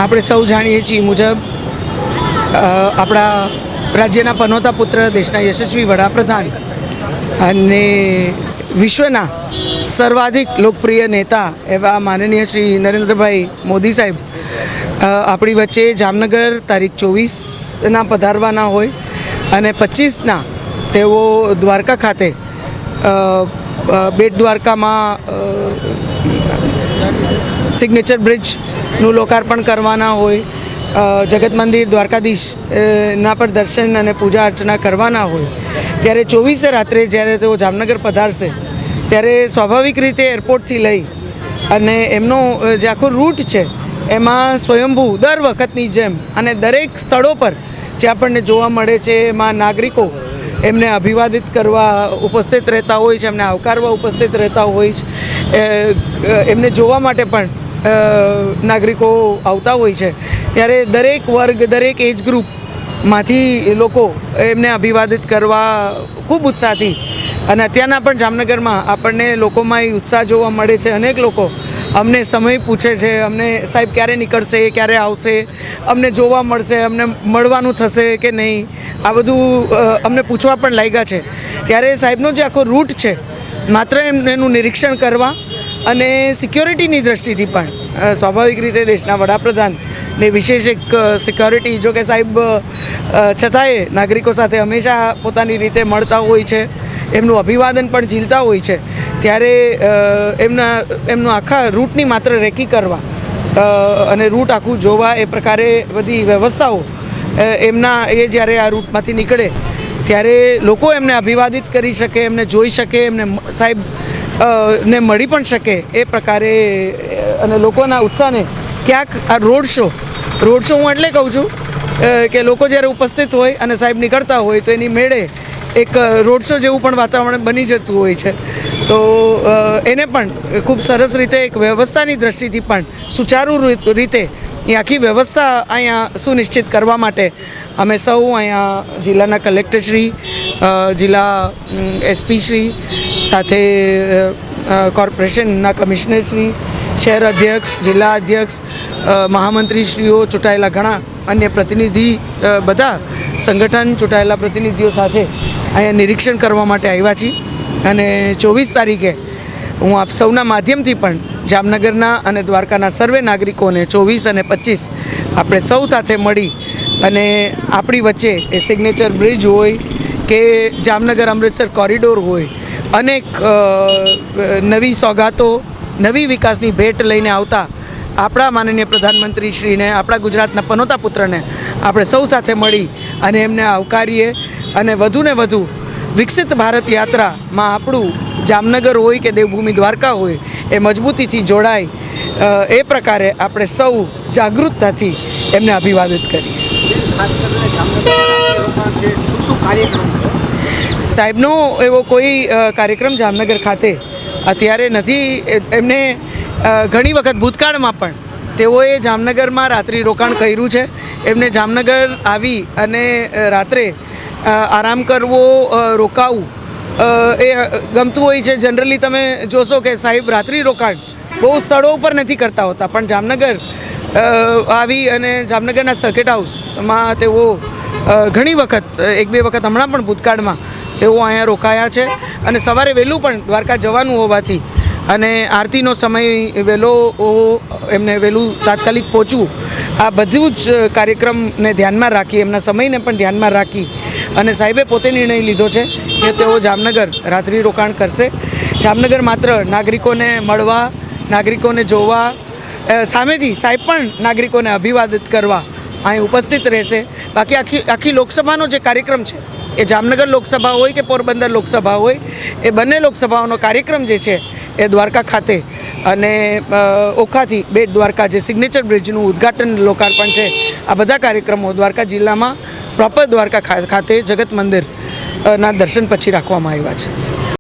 આપણે સૌ જાણીએ છીએ મુજબ આપણા રાજ્યના પનોતા પુત્ર, દેશના યશસ્વી વડાપ્રધાન અને વિશ્વના સર્વાધિક લોકપ્રિય નેતા એવા માનનીય શ્રી નરેન્દ્રભાઈ મોદી સાહેબ આપણી વચ્ચે જામનગર તારીખ 24ના પધારવાના હોય અને 25ના તેઓ દ્વારકા ખાતે બેટ દ્વારકામાં સિગ્નેચર બ્રિજનું લોકાર્પણ કરવાના હોય, જગત મંદિર દ્વારકાધીશ ના પર દર્શન અને પૂજા અર્ચના કરવાના હોય, ત્યારે 24 રાત્રે જ્યારે તેઓ જામનગર પધારશે ત્યારે સ્વાભાવિક રીતે એરપોર્ટથી લઈ અને એમનો જે આખો રૂટ છે એમાં સ્વયંભૂ દર વખતની જેમ અને દરેક સ્થળો પર જે આપણને જોવા મળે છે એમાં નાગરિકો એમને અભિવાદિત કરવા ઉપસ્થિત રહેતા હોય છે, એમને આવકારવા ઉપસ્થિત રહેતા હોય છે, એમને જોવા માટે પણ નાગરિકો આવતા હોય છે. ત્યારે દરેક વર્ગ, દરેક એજ ગ્રુપમાંથી લોકો એમને અભિવાદિત કરવા ખૂબ ઉત્સાહથી, અને અત્યારના પણ જામનગરમાં આપણને લોકોમાં એ ઉત્સાહ જોવા મળે છે. અનેક લોકો અમને સમય પૂછે છે, અમને સાહેબ ક્યારે નીકળશે, ક્યારે આવશે, અમને જોવા મળશે, અમને મળવાનું થશે કે નહીં, આ બધું અમને પૂછવા પણ લાગ્યા છે. ત્યારે સાહેબનો જે આખો રૂટ છે માત્ર એનું નિરીક્ષણ કરવા અને સિક્યોરિટીની દૃષ્ટિથી પણ સ્વાભાવિક રીતે દેશના વડાપ્રધાનને વિશેષ એક સિક્યોરિટી, જો કે સાહેબ છતાંય નાગરિકો સાથે હંમેશા પોતાની રીતે મળતા હોય છે, એમનું અભિવાદન પણ ઝીલતા હોય છે. ત્યારે એમનું આખા રૂટની માત્ર રેકી કરવા અને રૂટ આખું જોવા, એ પ્રકારે બધી વ્યવસ્થાઓ એમના એ જ્યારે આ રૂટમાંથી નીકળે ત્યારે લોકો એમને અભિવાદિત કરી શકે, એમને જોઈ શકે, એમને સાહેબ ને મળી પણ શકે એ પ્રકારે, અને લોકોના ઉત્સાહને ક્યાંક આ રોડ શો હું એટલે કહું છું કે લોકો જ્યારે ઉપસ્થિત હોય અને સાહેબ નીકળતા હોય તો એની મેળે એક રોડ શો જેવું પણ વાતાવરણ બની જતું હોય છે. તો એને પણ ખૂબ સરસ રીતે એક વ્યવસ્થાની દ્રષ્ટિથી પણ સુચારુ રીતે એ આખી વ્યવસ્થા અહીંયા સુનિશ્ચિત કરવા માટે અમે સૌ અહીંયા જિલ્લાના કલેક્ટરશ્રી, જિલ્લા એસપીશ્રી, સાથે કોર્પોરેશનના કમિશનરશ્રી, શહેર અધ્યક્ષ, જિલ્લા અધ્યક્ષ, મહામંત્રીશ્રીઓ, ચૂંટાયેલા ઘણા અન્ય પ્રતિનિધિ, બધા સંગઠન ચૂંટાયેલા પ્રતિનિધિઓ સાથે અહીંયા નિરીક્ષણ કરવા માટે આવ્યા છીએ. અને 24 તારીખે હું આપ સૌના માધ્યમથી પણ જામનગરના અને દ્વારકાના સર્વે નાગરિકોને 24 અને 25 આપણે સૌ સાથે મળી અને આપણી વચ્ચે એ સિગ્નેચર બ્રિજ હોય કે જામનગર અમૃતસર કોરિડોર હોય, અનેક નવી સોગાતો, નવી વિકાસની ભેટ લઈને આવતા આપણા માનનીય પ્રધાનમંત્રીશ્રીને, આપણા ગુજરાતના પનોતા પુત્રને આપણે સૌ સાથે મળી અને એમને આવકારીએ અને વધુને વધુ વિકસિત ભારત યાત્રામાં આપણું જામનગર હોય કે દેવભૂમિ દ્વારકા હોય એ મજબૂતીથી જોડાય, એ પ્રકારે આપણે સૌ જાગૃતતાથી એમને અભિવાદિત કરીએ. સાહેબનો એવો કોઈ કાર્યક્રમ જામનગર ખાતે અત્યારે નથી. એમને ઘણી વખત ભૂતકાળમાં પણ તેઓએ જામનગરમાં રાત્રિ રોકાણ કર્યું છે. એમને જામનગર આવી અને રાત્રે આરામ કરવો, રોકાવું એ ગમતું હોય છે. જનરલી તમે જોશો કે સાહેબ રાત્રિ રોકાણ બહુ સ્થળો ઉપર નથી કરતા હોતા, પણ જામનગર આવી અને જામનગરના સર્કિટ હાઉસમાં તેઓ ઘણી વખત, 1-2 વખત હમણાં પણ ભૂતકાળમાં તેઓ અહીંયા રોકાયા છે. અને સવારે વહેલું પણ દ્વારકા જવાનું હોવાથી અને આરતીનો સમય વહેલો એમને વહેલું તાત્કાલિક પહોંચવું, આ બધું જ કાર્યક્રમને ધ્યાનમાં રાખી, એમના સમયને પણ ધ્યાનમાં રાખી અને સાહેબે પોતે નિર્ણય લીધો છે કે તેઓ જામનગર રાત્રિ રોકાણ કરશે. જામનગર માત્ર નાગરિકોને મળવા, નાગરિકોને જોવા, સામેથી સાહેબ પણ નાગરિકોને અભિવાદિત કરવા અહીં ઉપસ્થિત રહેશે. બાકી આખી લોકસભાનો જે કાર્યક્રમ છે એ જામનગર લોકસભા હોય કે પોરબંદર લોકસભા હોય, એ બંને લોકસભાઓનો કાર્યક્રમ જે છે એ દ્વારકા ખાતે અને ઓખાથી બેટ દ્વારકા જે સિગ્નેચર બ્રિજનું ઉદ્ઘાટન, લોકાર્પણ છે, આ બધા કાર્યક્રમો દ્વારકા જિલ્લામાં પ્રોપર દ્વારકા ખાતે જગત મંદિરના દર્શન પછી રાખવામાં આવ્યા છે.